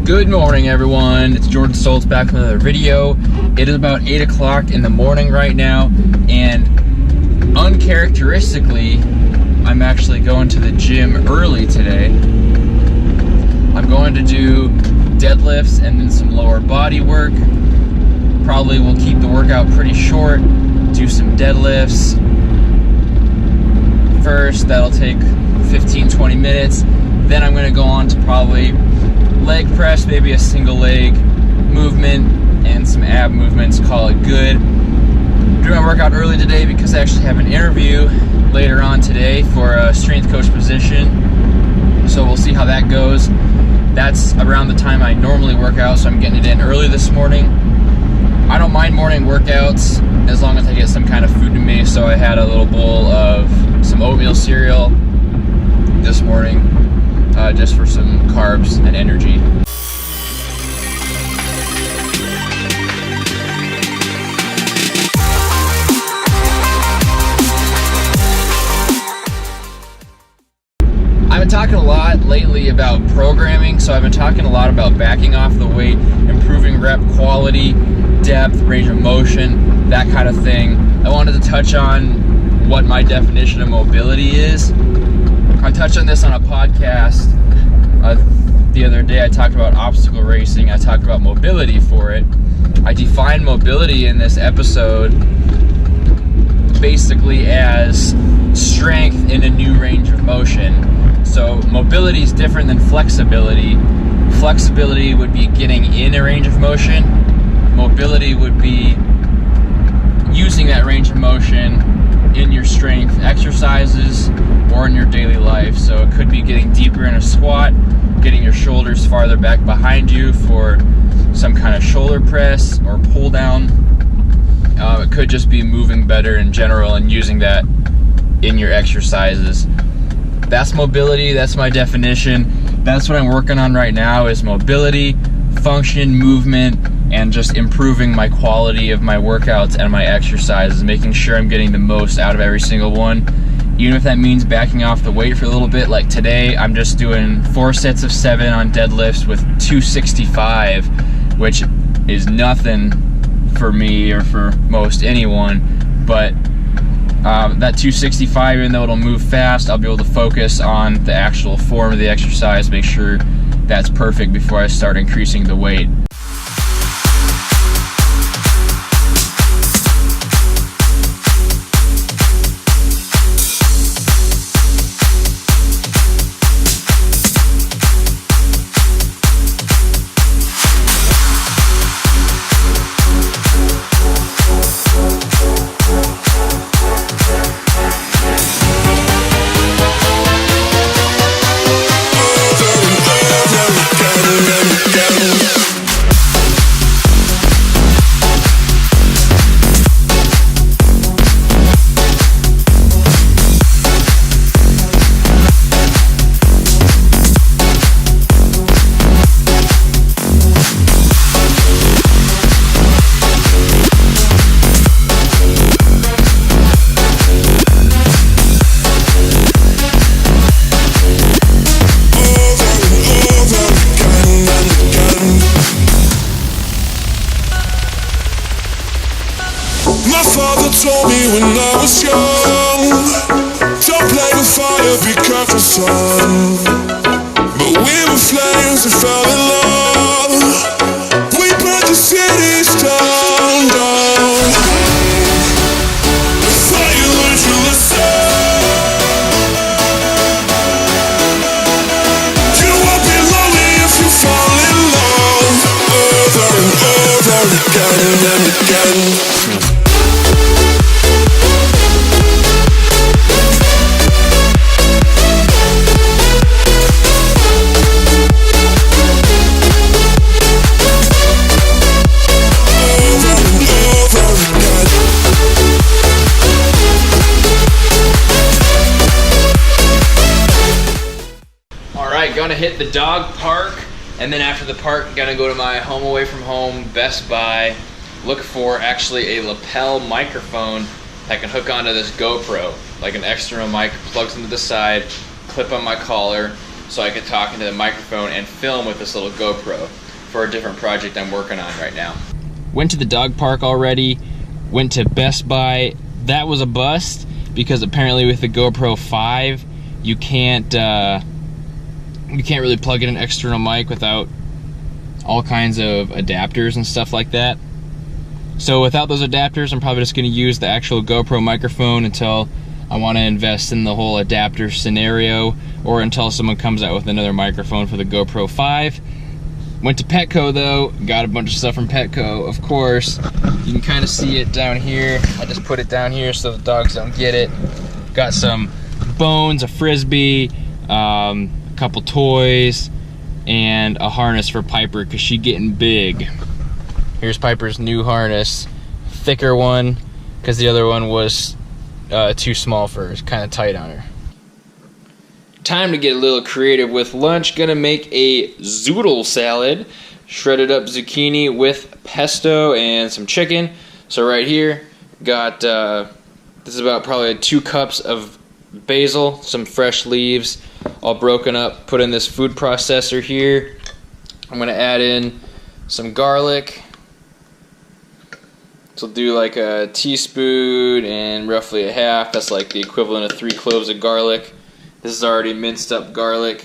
Good morning, everyone. It's Jordan Stoltz back with another video. It is about 8 o'clock in the morning right now, and uncharacteristically, I'm actually going to the gym early today. I'm going to do deadlifts and then some lower body work. Probably will keep the workout pretty short. Do some deadlifts first. That'll take 15-20 minutes. Then I'm going to go on to probably leg press, maybe a single leg movement and some ab movements, call it good. I'm doing my workout early today because I actually have an interview later on today for a strength coach position. So we'll see how that goes. That's around the time I normally work out, so I'm getting it in early this morning. I don't mind morning workouts as long as I get some kind of food to me, so I had a little bowl of some oatmeal cereal this morning, just for some carbs and energy. I've been talking a lot lately about programming, so I've been talking a lot about backing off the weight, improving rep quality, depth, range of motion, that kind of thing. I wanted to touch on what my definition of mobility is. I touched on this on a podcast the other day. I talked about obstacle racing. I talked about mobility for it. I defined mobility in this episode basically as strength in a new range of motion. So mobility is different than flexibility. Flexibility would be getting in a range of motion. Mobility would be using that range of motion in your strength exercises or in your daily life. So it could be getting deeper in a squat, getting your shoulders farther back behind you for some kind of shoulder press or pull down. It could just be moving better in general and using that in your exercises. That's mobility. That's my definition. That's what I'm working on right now, is mobility, function, movement, and just improving my quality of my workouts and my exercises, making sure I'm getting the most out of every single one. Even if that means backing off the weight for a little bit. Like today, I'm just doing 4 sets of 7 on deadlifts with 265, which is nothing for me or for most anyone. But that 265, even though it'll move fast, I'll be able to focus on the actual form of the exercise, make sure that's perfect before I start increasing the weight. Told me when I was young, don't play with fire, be careful, son. But we were flames and fell in love. We burned the cities down, down. Before you learn to listen, you won't be lonely if you fall in love. Over and over again and again. Gonna hit the dog park, and then after the park, gonna go to my home away from home Best Buy, look for actually a lapel microphone that can hook onto this GoPro, like an external mic, plugs into the side, clip on my collar, so I could talk into the microphone and film with this little GoPro for a different project I'm working on right now. Went to the dog park already, went to Best Buy. That was a bust because apparently with the GoPro 5 you can't really plug in an external mic without all kinds of adapters and stuff like that. So without those adapters, I'm probably just going to use the actual GoPro microphone until I want to invest in the whole adapter scenario, or until someone comes out with another microphone for the GoPro 5. Went to Petco though, got a bunch of stuff from Petco, of course. You can kind of see it down here. I just put it down here so the dogs don't get it. Got some bones, a frisbee, a couple toys, and a harness for Piper because she's getting big. Here's Piper's new harness, thicker one because the other one was too small for her, it's kind of tight on her. Time to get a little creative with lunch. Gonna make a zoodle salad, shredded up zucchini with pesto and some chicken. So right here, got this is about probably 2 cups of basil, some fresh leaves, all broken up, put in this food processor here. I'm gonna add in some garlic. So do like a teaspoon and roughly a half. That's like the equivalent of 3 cloves of garlic. This is already minced up garlic.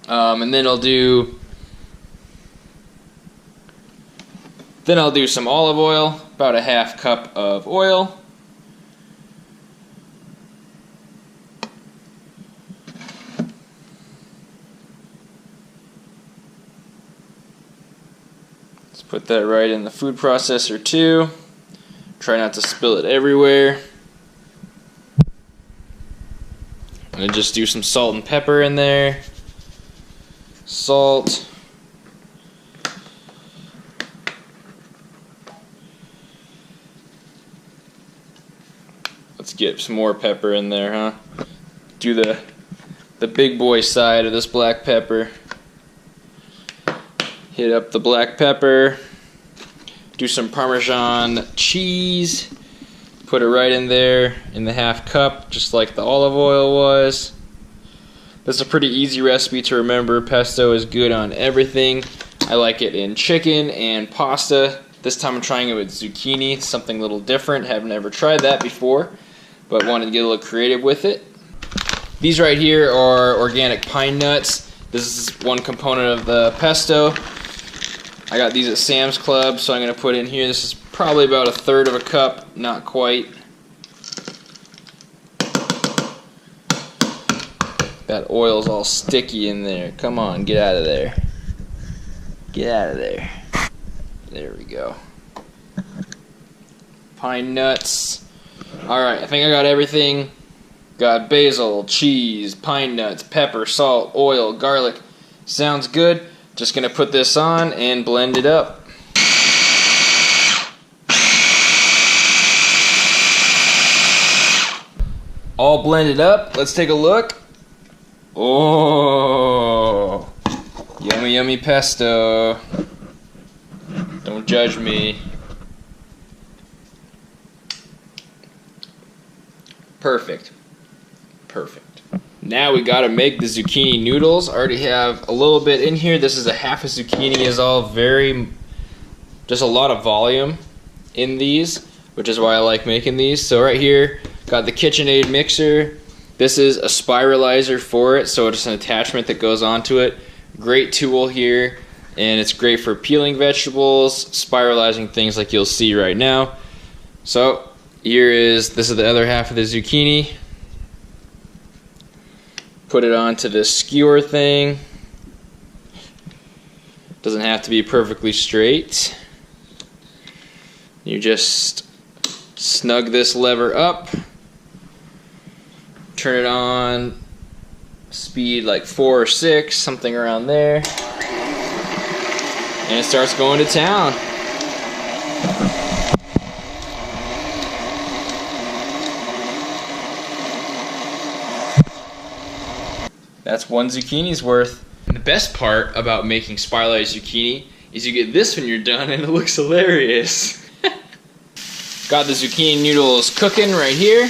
And then I'll do some olive oil, about a half cup of oil. Let's put that right in the food processor too. Try not to spill it everywhere. I'm going to just do some salt and pepper in there. Salt. Let's get some more pepper in there, huh? Do the big boy side of this black pepper. Hit up the black pepper. Do some Parmesan cheese. Put it right in there in the half cup, just like the olive oil was. This is a pretty easy recipe to remember. Pesto is good on everything. I like it in chicken and pasta. This time I'm trying it with zucchini, something a little different. Haven't ever tried that before, but wanted to get a little creative with it. These right here are organic pine nuts. This is one component of the pesto. I got these at Sam's Club, so I'm going to put in here. This is probably about 1/3 of a cup, not quite. That oil's all sticky in there. Come on, get out of there. Get out of there. There we go. Pine nuts. Alright, I think I got everything. Got basil, cheese, pine nuts, pepper, salt, oil, garlic. Sounds good. Just going to put this on and blend it up. All blended up. Let's take a look. Oh, yummy, yummy pesto. Don't judge me. Perfect. Perfect. Now we gotta make the zucchini noodles. I already have a little bit in here. This is a half a zucchini, is all just a lot of volume in these, which is why I like making these. So right here, got the KitchenAid mixer. This is a spiralizer for it, so it's an attachment that goes onto it. Great tool here, and it's great for peeling vegetables, spiralizing things like you'll see right now. So this is the other half of the zucchini. Put it onto this skewer thing. Doesn't have to be perfectly straight. You just snug this lever up. Turn it on, speed like 4 or 6, something around there. And it starts going to town. That's 1 zucchini's worth. And the best part about making spiralized zucchini is you get this when you're done and it looks hilarious. Got the zucchini noodles cooking right here.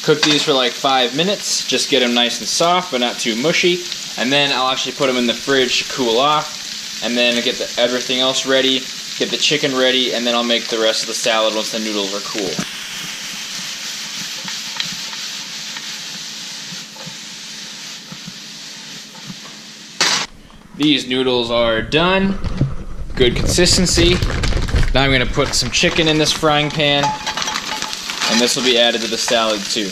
Cook these for like 5 minutes, just get them nice and soft but not too mushy, and then I'll actually put them in the fridge to cool off, and then get everything else ready, get the chicken ready, and then I'll make the rest of the salad once the noodles are cool. These noodles are done, good consistency. Now I'm going to put some chicken in this frying pan, and this will be added to the salad too.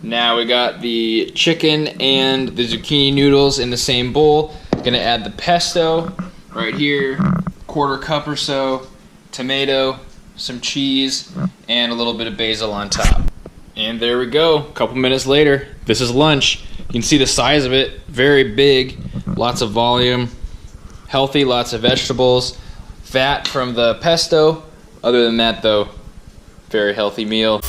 Now we got the chicken and the zucchini noodles in the same bowl. Gonna add the pesto right here, 1/4 cup or so, tomato, some cheese, and a little bit of basil on top. And there we go, a couple minutes later. This is lunch. You can see the size of it, very big, lots of volume, healthy, lots of vegetables, fat from the pesto. Other than that though, very healthy meal.